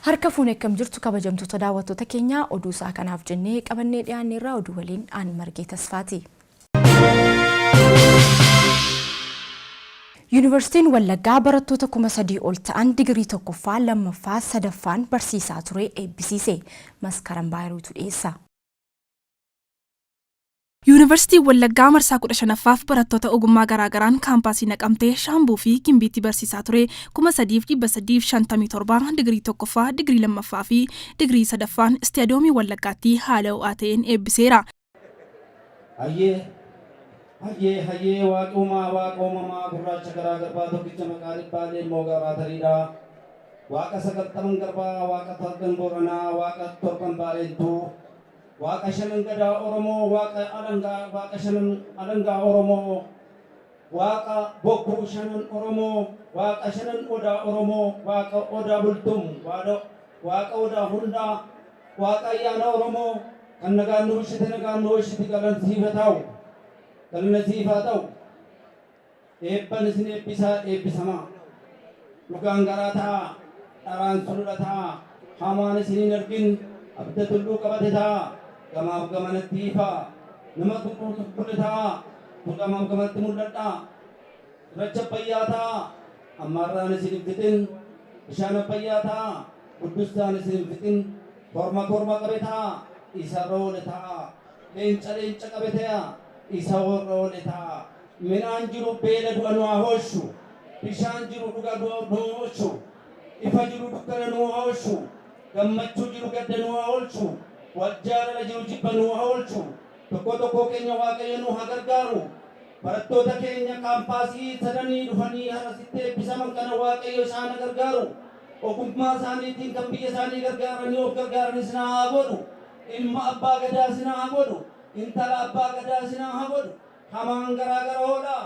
Harka fuunee akkam jirtu kabajamtoota daawwattoota keenya oduu isaa kanaaf jennee qabannee dhiyaanne irraa oduu waliin aan margee tasfaati. Yuunivarsiitiin Wallaggaa barattoota 3,000 ol ta'an digirii tokkoffaa lammaffaa sadaffaan barsiisaa ture eebbisiise. Maskaram Baayiruutu dhiyeessa. Yuunivarsiitiin Wallaggaa marsaa 15ffaaf barattoota ogummaa garaagaraan kaampaasii Naqamtee Shaambuu fi Gimbiitti barsiisaa ture 3,357 digirii tokkoffaa, digirii lammaffaa fi digirii sadaffaan istaadiyoomii Wallaggaatti haala ho'aa ta'een eebbiseera. Hayyee waaqoomamaa gurraacha garaa garbaa tokkicha maqaa dhibbaalee immoo garaa tariidha. Waaqa sagaltaman garbaa, waaqa torban booranaa, waaqa torban baaleentuu, waaqa shanan gadaa Oromoo, waaqa shanan alangaa Oromoo, waaqa bokkuu shanan Oromoo, waaqa shanan odaa Oromoo, waaqa odaa bultum, waaqa odaa hundaa, waaqa ayyaana Oromoo kan nagaan nu bulchite galansiifa ta'u. Kalnasiifaa ta'u eebban isin eebbisamaa dhugaan garaa ta'a dharaan sulula ta'a hamaan isin hin argin abda tulluu qabate ta'a gamaaf gamanatti ifaa nama tulluu ta'a gamaaf gamanatti mul'adha racha abbayyaa ta'a ammaarraan isin hin fixin bishaan abbayyaa ta'a guddustaan isin hin fixin korma qabe ta'a isa roole ta'a leenca qabe ta'a isa warroole ta'a minaan jiru beela du'a nu ahooshu bishaan jiru dhuga nu ahooshu ifa jiru dukkana nu ahooshu gammachuu jiru gadda nu ahoolchu wajjaalala jiru jibba nu ahoolchu tokko keenya waaqayyo nu haa gargaaru barattoota keenya kaampaasii sadanii dhufanii harasitti eebbisaman kana waaqayyo isaan gargaaru ogummaa isaaniitiin kan biyya isaanii gargaaranii of gargaaranis na haa godhu ilma abbaa gadaas na haa godhu intala abbaa gadaa sinaa haa godhu hamaan garaa hoodha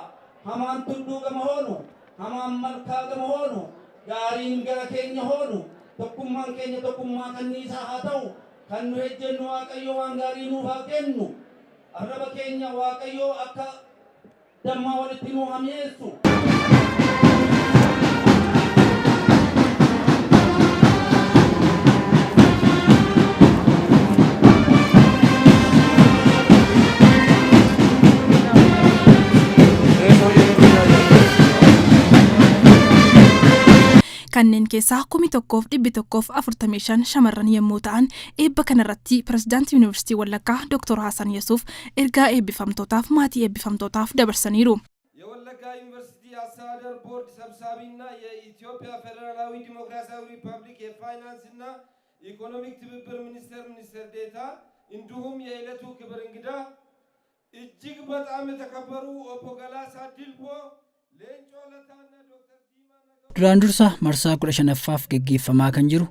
hamaan tulluu gama hoonu hamaan malkaa gama hoonu gaariin gara keenya hoonu tokkummaan keenya tokkummaa kanniisaa haa ta'u kan nu ejjennu waaqayyo waan gaarii nuuf haa kennu arraba keenya waaqayyo akka dammaa walitti nu hamiyeessu. Kanneen keessaa 1,145 shamarran yommuu ta'an eebba kanarratti pirezidaantii Yuunivarsiitii Wallaggaa Dr. Hasan Yesuuf ergaa eebbifamtootaaf maatii eebbifamtootaaf dabarsaniiru. የወለጋ ዩኒቨርሲቲ አስተዳደር ቦርድ ሰብሳቢና የኢትዮጵያ ፌደራላዊ ዲሞክራሲያዊ ሪፐብሊክ የፋይናንስና ኢኮኖሚክ ትብብር ሚኒስትር ዴኤታ እንዲሁም የዕለቱ ክብር እንግዳ እጅግ በጣም የተከበሩ ኦቦ ገላሳ ዲልቦ ሌንጮ ለታና ዶክተር Duraan dursa marsaa 15ffaaf gaggeeffamaa kan jiru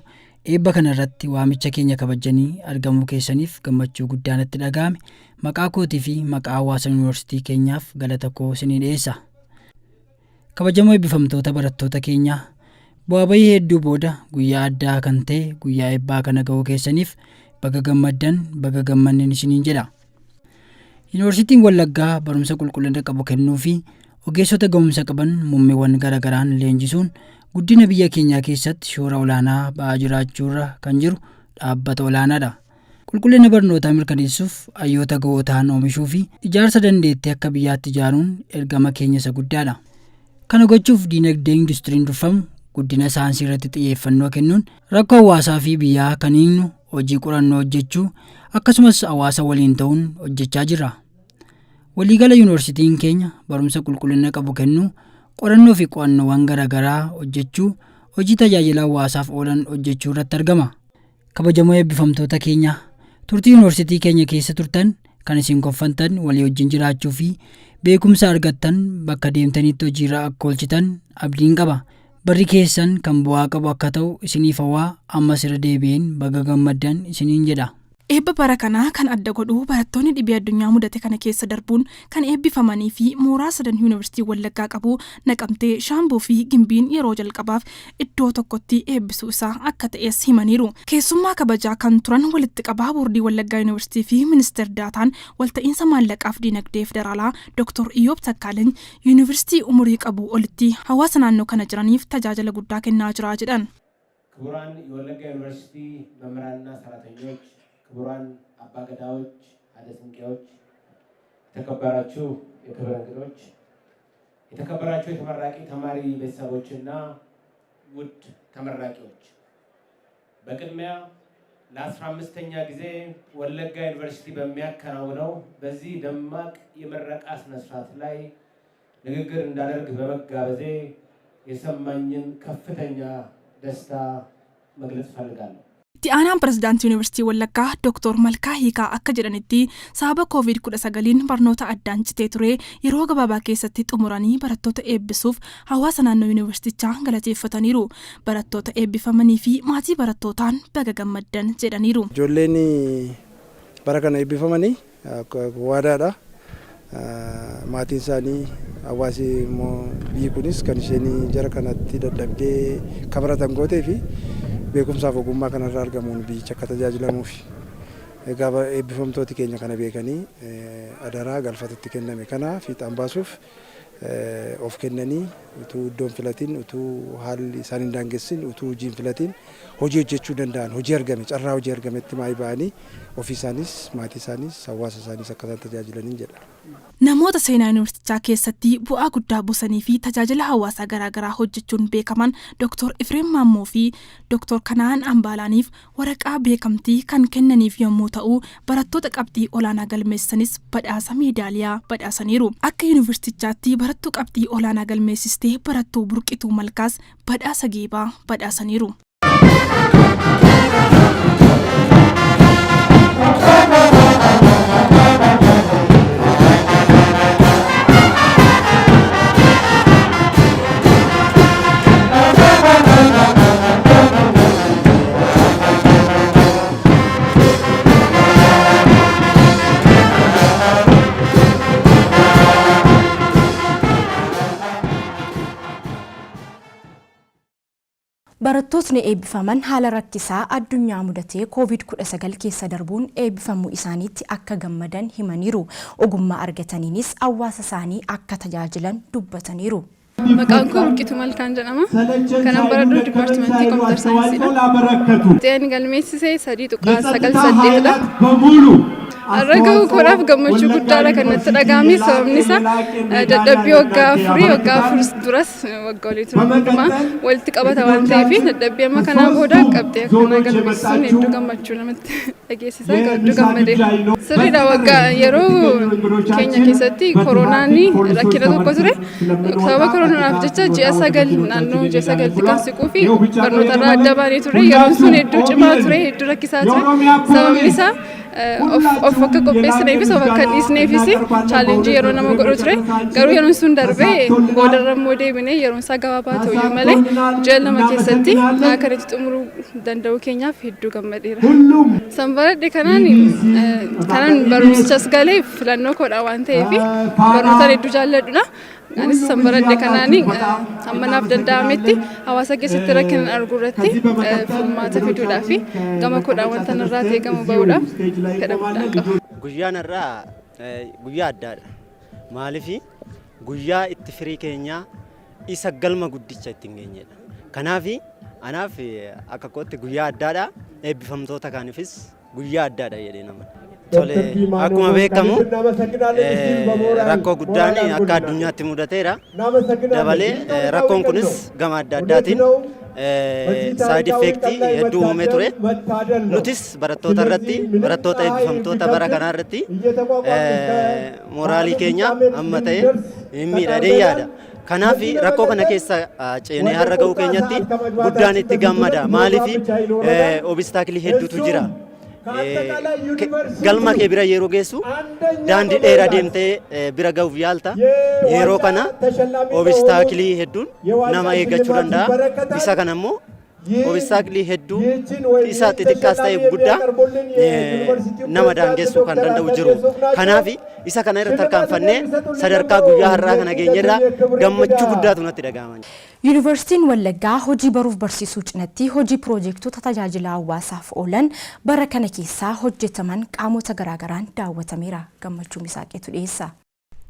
eebba kanarratti waamicha keenya kabajanii argamuu keessaniif gammachuu guddaan itti dhaga'ame maqaa kootii fi maqaa hawaasa yuunivarsiitii keenyaaf galata koo isinii dhiyeessa. Kabajamoo eebbifamtoota barattoota keenyaa bu'aa bayii hedduu booda guyyaa addaa kan ta'e guyyaa eebbaa kana ga'uu keessaniif baga gammaddan baga gammanneen isiniin jedha. Yuunivarsiitiin Wallaggaa barumsa qulqullina qabu kennuu fi ogeessota ga'umsa qaban muummeewwan garaagaraan leenjisuun guddina biyya keenyaa keessatti shoora olaanaa ba'aa jiraachuurra kan jiru dhaabbata olaanaadha. Qulqullina barnootaa mirkaneessuuf hayyoota ga'ootaan oomishuu fi ijaarsa dandeettii akka biyyaatti ijaaruun ergama keenya isa guddaadha. Kana gochuuf diinagdee industiriin durfamu guddina saayinsii irratti xiyyeeffannoo kennuun rakkoo hawaasaa fi biyyaa kan hiiknu hojii qorannoo hojjechuu akkasumas hawaasa waliin ta'uun hojjechaa jirra. Waliigala yuunivarsiitiin keenya barumsa qulqullina qabu kennuu, qorannoo fi qo'annoowwan garaagaraa hojjechuu, hojii tajaajila hawaasaaf oolan hojjechuu irratti argama. Kabajamoo eebbifamtoota keenya turtii yuunivarsiitii keenya keessa turtan kan isin koffantan walii wajjin jiraachuu fi beekumsa argattan bakka deemtanitti hojiirra akka oolchitan abdiin qaba. Barri keessan kan bu'aa qabu akka ta'u isiniif hawwaa ammas irra deebi'een baga gammaddan isiniin jedha. Eebba bara kanaa kan adda godhu barattoonni dhibee addunyaa mudate kana keessa darbuun kan eebbifamanii fi mooraa sadan yuunivarsiitii Wallaggaa qabu Naqamtee, Shaambuu fi Gimbiin yeroo jalqabaaf iddoo tokkotti eebbisuu isaa akka ta'es himaniiru. Keessummaa kabajaa kan turan walitti qabaa boordii Wallaggaa yuunivarsiitii fi ministeer daataan walta'iinsa maallaqaaf diinagdee federaalaa Dr. Iyoob Takkaaleny yuunivarsiitii umurii qabu olitti hawaasa naannoo kana jiraniif tajaajila guddaa kennaa jira jedhan. ክቡራን የወለጋ ዩኒቨርሲቲ መምህራንና ሰራተኞች፣ ክቡራን አባገዳዎች፣ ሀደ ስንቄዎች፣ የተከበራችሁ የክብር እንግዶች፣ የተከበራችሁ የተመራቂ ተማሪ ቤተሰቦችና ውድ ተመራቂዎች፣ በቅድሚያ ለ15ኛ ጊዜ ወለጋ ዩኒቨርሲቲ በሚያከናውነው በዚህ ደማቅ የምረቃ ስነ ስርዓት ላይ ንግግር እንዳደርግ በመጋበዜ የሰማኝን ከፍተኛ ደስታ መግለጽ ፈልጋለሁ። Aanaan pirezidaantii Yuunivarsiitii Wallaggaa Dr. Malkaa Hiikaa akka jedhanitti sababa COVID-19 barnoota addaan citee ture yeroo gabaabaa keessatti xumuranii barattoota eebbisuuf hawaasa naannoo yuunivarsiitichaa galateeffataniiru. Barattoota eebbifamanii fi maatii barattootaan baga gammaddan jedhaniiru. Ijoolleen bara kana eebbifamanii waadaadha. Maatiin isaanii hawaasi immoo biyyi kunis kan isheen jara kanatti dadhabdee kabaratan gootee fi beekumsaaf ogummaa kanarraa argamuun biyyicha akka tajaajilamuuf egaa eebbifamtooti keenya kana beekanii adaraa galfatatti kenname kana fiixaan baasuuf of kennanii utuu iddoon filatiin utuu haalli isaan hin daangessin utuu hojiin filatiin hojii hojjechuu danda'an hojii argame carraa hojii argametti maayii ba'anii ofii isaanis maatii isaanis hawaasa isaanis akka isaan tajaajilaniin jedha. Namoota seenaa yuunivarsiitichaa keessatti bu'aa guddaa buusanii fi tajaajila hawaasaa garaagaraa hojjechuun beekaman Dr. Ifreem Maammoo fi Dr. Kanaan Ambaalaaniif waraqaa beekamtii kan kennaniif yommuu ta'u barattoota qabxii olaanaa galmeessanis badhaasa meedaaliyaa badhaasaniiru. Akka yuunivarsiitichaatti barattuu qabxii olaanaa galmeessistee barattuu Burqituu Malkaas badhaasa geebaa badhaasaniiru. Barattootni eebbifaman haala rakkisaa addunyaa mudatee COVID-19 keessa darbuun eebbifamuu isaaniitti akka gammadan himaniiru. Ogummaa argataniinis hawaasa isaanii akka tajaajilan dubbataniiru. Maqaan koo Burqituu Malkaan jedhama. Kanan baradhu dipaartimentii Kompiitar Saayinsiidha. Xiyyaanni galmeessisee 3.98dha. Arraga'uu koodhaaf gammachuu guddaadha kan natti dhagahame. Sababni isaa dadhabbii waggaa afurii duras waggaa olii ture hundumaa walitti qabata waan ta'eef dadhabbii amma kanaa booda qabxii akkanaa galmeessisuun hedduu gammachuu namatti dhageessisa. Hedduu gammadeera. Sirriidha waggaa yeroo keenya keessatti koronaan rakkina tokko ture. Sababa koronaaf jecha ji'a 9 naannoo ji'a 9tti kan siquu fi barnoota irraa adda baanee ture. Yeroon sun hedduu cimaa ture, hedduu rakkisaa ture. Sababni isaa of akka qopheessineefis of akka dhiisneefis chaalenjii yeroo nama godhu ture. Garuu yeroon sun darbee boodarra immoo deebinee yeroon isaa gabaabaa ta'uyyuu malee ji'a 2 keessatti akka itti xumuruu danda'uu keenyaaf hedduu gammadeera. Sanbaradhe kanaan barumsichas galee filannoo koodha waan ta'eef barnoota hedduu jaalladhudha. Anis sanbaradhe kanaanii hammanaaf danda'ametti hawaasa keessatti rakkina arguu irratti furmaata fiduudhaa fi gama koodhaan wanta narraa ta'e gama ba'uudhaaf fedhamuudhaan qaba. Guyyaan irraa guyyaa addaadha. Maaliif guyyaa itti firii keenyaa isa galma guddicha ittiin geenyedha. Kanaaf anaaf akka kootti guyyaa addaadha. Eebbifamtoota kaaniifis guyyaa addaadha jedhee nama. Tole akkuma beekamu rakkoo guddaan akka addunyaatti mudateera. Dabalee rakkoon kunis gama adda addaatiin saayid effeektii hedduu uumee ture. Nutis barattoota irratti barattoota eebbifamtoota bara kanaa irratti mooraalii keenya amma ta'e hin miidhagdee yaada. Kanaaf rakkoo kana keessa ceenee har'a ga'uu keenyatti guddaan itti gammada. Maaliif obstaakilii hedduutu jira. Galma kee bira yeroo geessu daandii dheeraa deemtee bira ga'uuf yaalta. Yeroo kana obstaakilii hedduun nama eeggachuu danda'a. Isa kana immoo obstaakilii hedduu isa xixiqqaas ta'e guddaa nama daangessuu kan danda'u jiru. Kanaaf isa kana irratti tarkaanfannee sadarkaa guyyaa har'aa kana geenyerraa gammachuu guddaatu natti dhaga'ama. Yuunivarsiitiin Wallaggaa hojii baruuf barsiisuu cinatti hojii piroojektota tajaajila hawaasaaf oolan bara kana keessaa hojjetaman qaamota garaagaraan daawwatameera. Gammachuu Misaaqeetu dhiyeessa.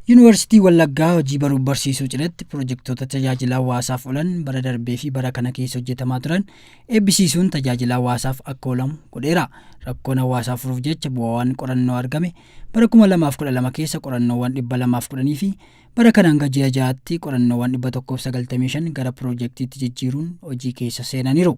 Yuunivarsiitii Wallaggaa hojii baruuf barsiisuu cinatti pirojektoota tajaajila hawaasaaf oolan bara darbee fi bara kana keessa hojjetamaa turan eebbisiisuun tajaajila hawaasaaf akka oolamu godheera. Rakkoon hawaasaa furuuf jecha bu'aawwan qorannoo argame bara 2012 keessa qorannoowwan 210 fi bara kana hanga ji'a 6tti qorannoowwan 195 gara pirojektiitti jijjiiruun hojii keessa seenaniiru.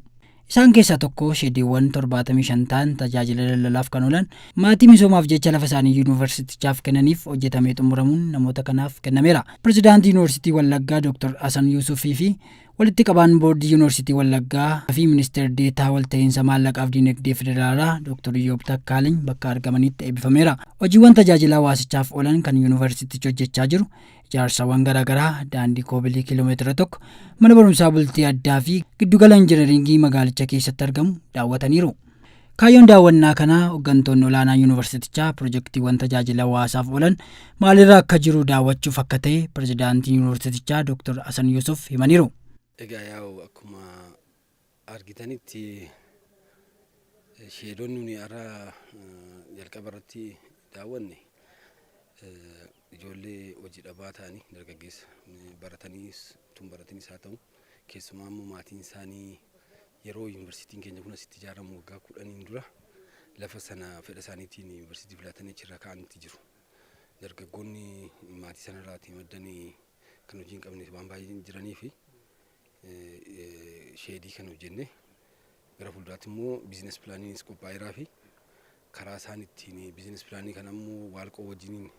Isaan keessaa tokko sheediiwwan 75 ta'an tajaajila daldalaaf kan oolan maatii misoomaaf jecha lafa isaanii yuunivarsiitichaaf kennaniif hojjetamee xumuramuun namoota kanaaf kennameera. Pirezidaantii Yuunivarsiitii Wallaggaa Dr. Hasan Yuusufii fi walitti qabaan boordii Yuunivarsiitii Wallaggaa fi Ministeera Deetaa Walta'iinsa Maallaqaaf Dinagdee Federaalaa Dr. Iyyoob Takkaaleny bakka argamanitti eebbifameera. Hojiiwwan tajaajila hawaasichaaf oolan kan yuunivarsiitichi hojjechaa jiru ijaarsawwan garaagaraa daandii koobilii kiiloomeetira 1 mana barumsaa bultii addaa fi giddugala injineringii magaalicha keessatti argamu daawwataniiru. Kaayyoon daawwannaa kanaa hooggantoonni olaanaa yuunivarsiitichaa pirojektiiwwan tajaajila hawaasaaf oolan maalirra akka jiru daawwachuuf akka ta'e pirezidaantii yuunivarsiitichaa Dr. Hasan Yuusuf himaniiru. Egaa yaa'u akkuma argitanitti sheedonni nuyi har'a jalqaba irratti daawwanne ijoollee hojii dhabaa ta'anii dargaggeessa barataniis tun barataniis haa ta'u keessumaa immoo maatiin isaanii yeroo yuunivarsiitiin keenya kun asitti ijaaramu waggaa 10 dura lafa sana fedha isaaniitiin yuunivarsiitii filatanii achirra kaa'anitti jiru. Dargaggoonni maatii sanarraatii maddanii kan hojii hin qabne waan baay'ee jiranii fi sheedii kan hojjenne gara fuulduraatti immoo biizines pilaaniinis qophaa'eeraa fi karaa isaan ittiin biizines pilaanii kana immoo waalqoo wajjiniin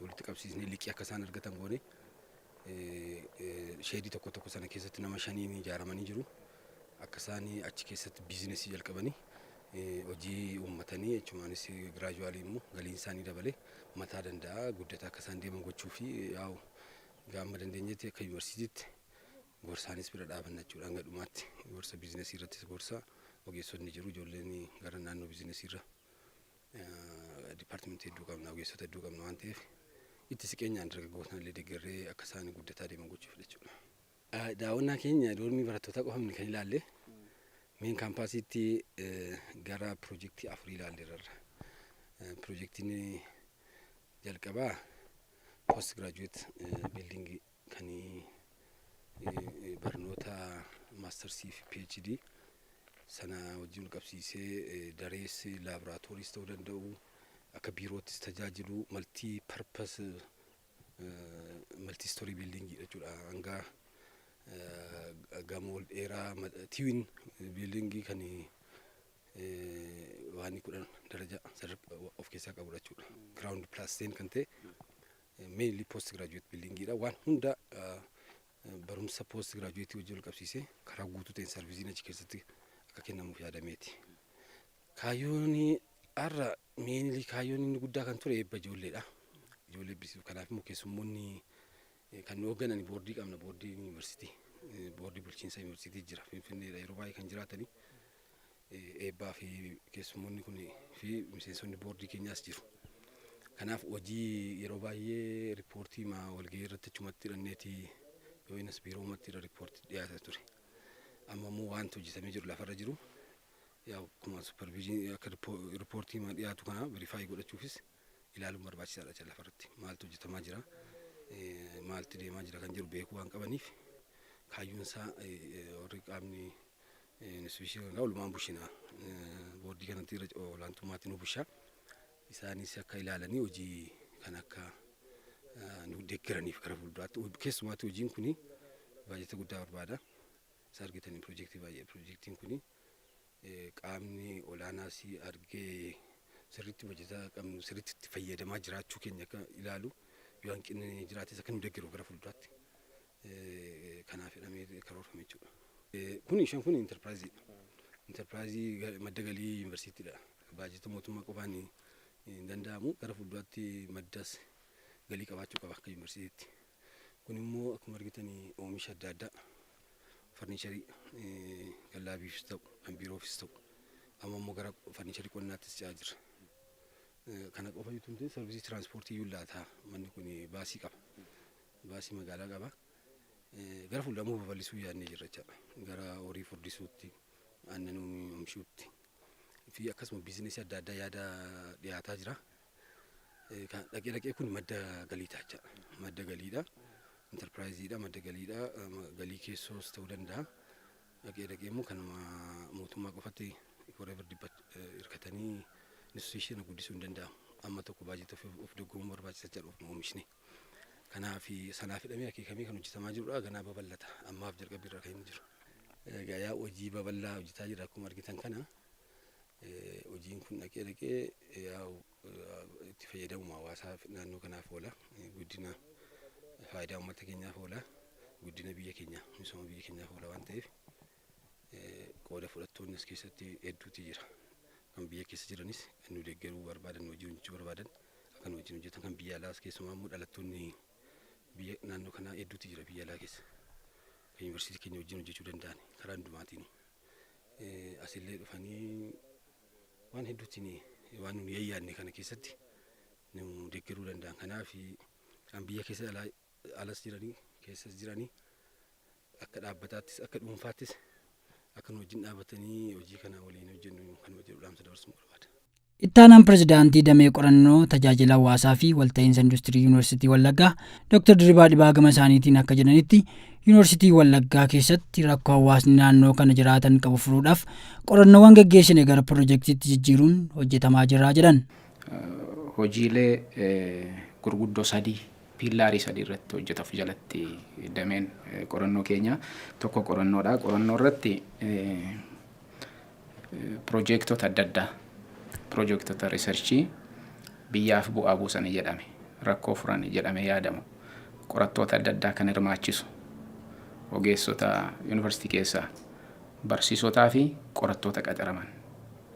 walitti qabsiisnee liqii akka isaan argatan goone sheedii tokko sana keessatti nama 5 ijaaramanii jiru. Akka isaan achi keessatti biizinesii jalqabanii hojii uummatanii jechumaanis giraajuwaalii immoo galiin isaanii dabalee mataa danda'a guddataa akka isaan deeman gochuu fi yaa'u gaama dandeenyetti akka yuunivarsiitiitti gorsaanis bira dhaabanna jechuudha hanga dhumaatti gorsa biizinesii irrattis gorsa ogeessonni jiru ijoolleen gara naannoo biizinesii irra dipaartimentii hedduu qabna ogeessota hedduu qabna waan ta'eef itti siqeenyaan dargaggoota illee deeggarree akka isaan guddataa deeman gochuuf jechuudha. Daawwannaa keenya doormii barattoota qofaan kan ilaalle meen kaampaasiitti gara pirojektii 4 ilaalleerra. Pirojektiin jalqabaa post graduate building kan barnoota maastersii fi PhD sana wajjin qabsiisee darees laaboraatooris ta'uu danda'u akka biiroottis tajaajilu multi purpose multi story building jechuudha hanga gamoo dheeraa tiwin biildingii kan waan 10 daraja of keessaa qabu jechuudha. Ground plus 10 kan ta'e mainly post graduate buildingiidha. Waan hunda barumsa post graduate wajjin qabsiisee karaa guutuu ta'een sarviisiin achi keessatti akka kennamuuf yaadameeti. Kaayyoon har'a mainly kaayyoon inni guddaa kan ture eebba ijoolleedha. Ijoollee eebbisiisuuf kanaaf immoo keessummoonni kan hoogganan boordii qabna boordii yuunivarsiitii boordii bulchiinsa yuunivarsiitii jira Finfinneedha yeroo baay'ee kan jiraatanii eebbaa fi keessummoonni kun fi miseensonni boordii keenyaas jiru. Kanaaf hojii yeroo baay'ee riippoortii walgahii irratti achumatti hidhanneeti yoo innis biiroomatti irra riippoortii dhiyaata ture. Amma immoo wanti hojjetamee jiru lafarra jiru yaa akkuma superviizhinii akka riippoortii dhiyaatu kana verifaayii godhachuufis ilaaluun barbaachisaadha lafarratti maaltu hojjetamaa jira. Maalti deemaa jira kan jiru beekuu waan qabaniif kaayyoon isaa warri qaamni instituushinii walumaan bushina boordii kanatti irra olaantummaatiin nu bushaa isaanis akka ilaalanii hojii kan akka nu deeggaraniif gara fuulduraatti keessumaatti hojiin kun baay'ee guddaa barbaada. Isa argitanii pirojektiin kun qaamni olaanaas argee sirriitti hojjetaa qabnu sirriitti fayyadamaa jiraachuu keenya akka ilaalu yoo hanqinni jiraates akka nu deeggaru gara fuulduraatti kanaaf jedhamee karoorfame jechuudha. Kun intarpiraayiziidha. Intarpiraayizii madda galii yuunivarsiitiidha. Baajeta mootummaa qofaan hin danda'amu gara fuulduraatti maddas galii qabaachuu qaba akka yuunivarsiitiitti. Kun immoo akkuma argitanii oomisha adda addaa farniicharii kan laabiifis ta'u kan biiroofis ta'u amma immoo gara farniicharii qonnaattis ce'aa jira. Kana qofa jechuun sarviisii tiraanspoortii yuullaataa manni kun baasii qaba. Baasii magaalaa qaba. Gara fuulduraatti babal'isuu yaadnee jirra jechuudha. Gara horii furdisuutti aannan oomishuutti fi akkasuma biizinesii adda addaa yaada dhiyaataa jira. dhaqee kun madda galii ta'a. Madda galiidha. Enterprise madda galiidha. Galii keessoos ta'uu danda'a. Dhaqee immoo kanuma mootummaa qofatti forever hirkatanii institution guddisuu hin danda'amu. Amma tokko baajata of deeggaruu barbaachisaa jira of oomishne. Kanaaf sanaaf hidhamee akeekamee kan hojjetamaa jirudha. Ganaa babal'ata. Ammaaf jalqabbii irra kan jiru. Yaa hojii babal'aa hojjetaa jira akkuma argitan kana. Hojiin kun dhaqee itti fayyadamu hawaasaa naannoo kanaaf oola. Guddina faayidaa uummata keenyaaf oola. Guddina biyya keenya misooma biyya keenyaaf oola waan ta'eef qooda fudhattoonni as keessatti hedduutu jira. Kan biyya keessa jiranis kan nu deeggaruu barbaadan hojii hojjechuu barbaadan kan wajjin hojjetan kan biyya alaas keessumaa immoo dhalattoonni biyya naannoo kanaa hedduutu jira biyya alaa keessa. Kan yuunivarsiitii keenya wajjin hojjechuu danda'an karaa hundumaatiin asillee dhufanii waan hedduutiin waan nu yaadne kana keessatti nu deeggaruu danda'an. Kanaaf kan biyya keessa alas jiranii keessas jiranii akka dhaabbataattis akka dhuunfaattis akka nu wajjin dhaabbatanii hojii kana waliin hojjennu kan wajjin dhaamsa dabarsuu barbaada. Ittaanaan pirezidaantii damee qorannoo tajaajila hawaasaa fi walta'iinsa industirii Yuunivarsiitii Wallaggaa Dr. Diribaa Dhibaa gama isaaniitiin akka jedhanitti Yuunivarsiitii Wallaggaa keessatti rakkoo hawaasni naannoo kana jiraatan qabu furuudhaaf qorannoowwan gaggeessine gara piroojeektiitti jijjiiruun hojjetamaa jira jedhan. Hojiilee gurguddoo sadii piillaarii sadii irratti hojjetaaf jalatti dameen qorannoo keenya tokko qorannoodha. Qorannoo irratti piroojeektota adda addaa piroojeektota riisarchii biyyaaf bu'aa buusan jedhame rakkoo furan jedhame yaadamu qorattoota adda addaa kan hirmaachisu ogeessota yuunivarsiitii keessaa barsiisotaa fi qorattoota qaxaraman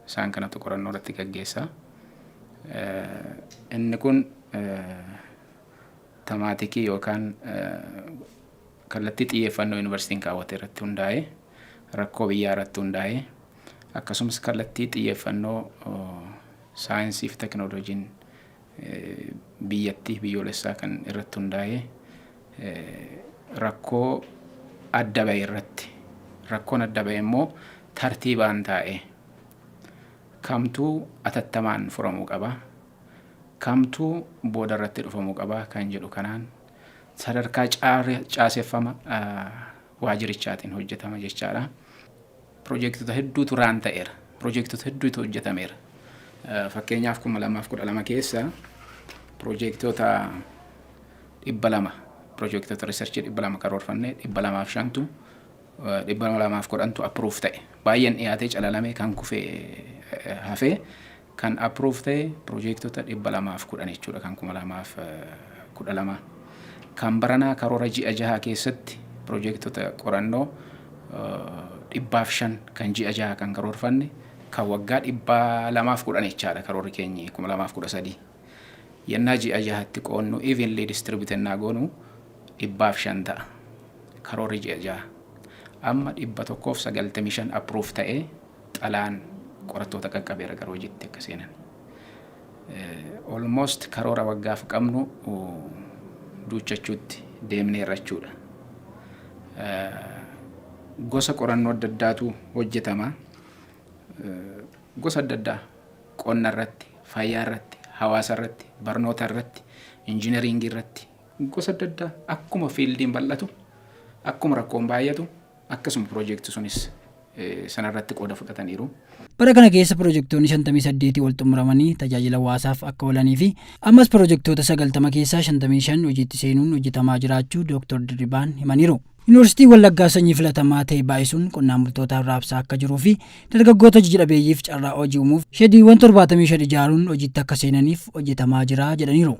isaan kanatu qorannoo irratti gaggeessaa. Inni kun temaatikii yookaan kallattii xiyyeeffannoo yuunivarsiitiin kaawwate irratti hundaa'ee rakkoo biyyaa irratti hundaa'ee akkasumas kallattii xiyyeeffannoo saayinsii fi teknooloojiin biyyattii biyyoolessaa kan irratti hundaa'ee rakkoo adda ba'e irratti rakkoon adda ba'e immoo tartiibaan taa'ee kamtuu atattamaan furamuu qaba kamtuu booda irratti dhufamuu qaba kan jedhu kanaan sadarkaa caaseffama waajirichaatiin hojjetama jechaadha. Piroojeektota hedduutu raan ta'eera. Piroojeektota hedduutu hojjetameera. Fakkeenyaaf 2012 keessa piroojeektota 200 piroojeektota riisarchii 200 karoorfannee 205tu 210tu approve ta'e. Baay'een dhiyaatee calalamee kan kufee hafee kan approve ta'e piroojeektota 210 jechuudha kan 2012. Kan baranaa karoora ji'a 6 keessatti piroojeektota qorannoo 500 kan ji'a 6 kan karoorfanne kan waggaa 210 jechaadha karoorri keenya 2013. Yennaa ji'a 6tti qoonnu evenly distributed naa goonu 500 ta'a karoorri ji'a 6. Amma 195 approve ta'ee xalaan qorattoota qaqqabeera gara hojiitti akka seenan. Almost karoora waggaaf qabnu duuchachuutti deemneerra jechuudha. Gosa qorannoo adda addaatu hojjetama. Gosa adda addaa qonna irratti, fayyaa irratti, hawaasa irratti, barnoota irratti, injiineriingii irratti gosa adda addaa akkuma fiildiin bal'atu, akkuma rakkoon baay'atu, akkasuma piroojeektii sunis sanarratti qooda fudhataniiru. Bara kana keessa piroojeektoonni 58 wal xumuramanii tajaajila hawaasaaf akka oolanii fi ammas piroojeektoota 90 keessaa 55 hojiitti seenuun hojjetamaa jiraachuu Dr. Diribaan himaniiru. Yuunivarsiitii Wallaggaa sanyii filatamaa ta'e baay'isuun qonnaan bultootaaf raabsaa akka jiruu fi dargaggoota hojii dhabeeyyiif carraa hojii uumuuf shediiwwan 75 ijaaruun hojiitti akka seenaniif hojjetamaa jira jedhaniiru.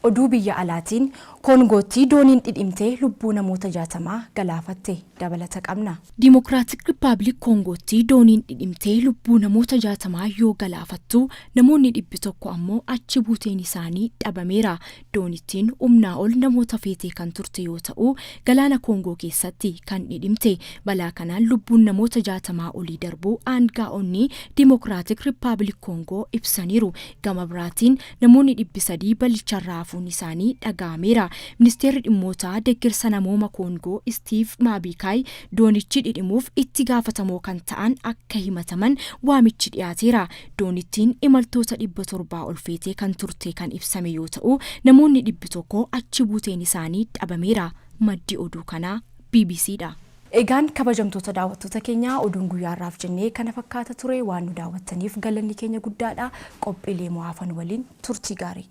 Oduu biyya alaatiin Koongootti dooniin dhidhimtee lubbuu namoota 60 galaafatte dabalata qabna. Dimokiraatik Rippaabilik Koongootti dooniin dhidhimtee lubbuu namoota 60 yoo galaafattu namoonni 100 ammoo achi buuteen isaanii dhabameera. Doonittiin humnaa ol namoota feetee kan turte yoo ta'u galaana Koongoo keessatti kan dhidhimte. Balaa kanaan lubbuun namoota 60 olii darbuu aangaa'onni Dimokiraatik Rippaabilik Koongoo ibsaniiru. Gama biraatiin namoonni 300 balicharraa hafuun isaanii dhaga'ameera. Ministeerri dhimmoota deeggarsa namooma Koongoo Steve Mabikaay doonichi dhidhimuuf itti gaafatamoo kan ta'an akka himataman waamichi dhiyaateera. Doonittiin imaltoota 700 ol feetee kan turte kan ibsame yoo ta'u namoonni 100 achi buuteen isaanii dhabameera. Maddi oduu kanaa BBCdha. Egaan kabajamtoota daawwattoota keenya oduun guyyaarraaf jennee kana fakkaata ture waan nu daawwattaniif galanni keenya guddaadha. Qophiilee mo'aafan waliin turtii gaarii.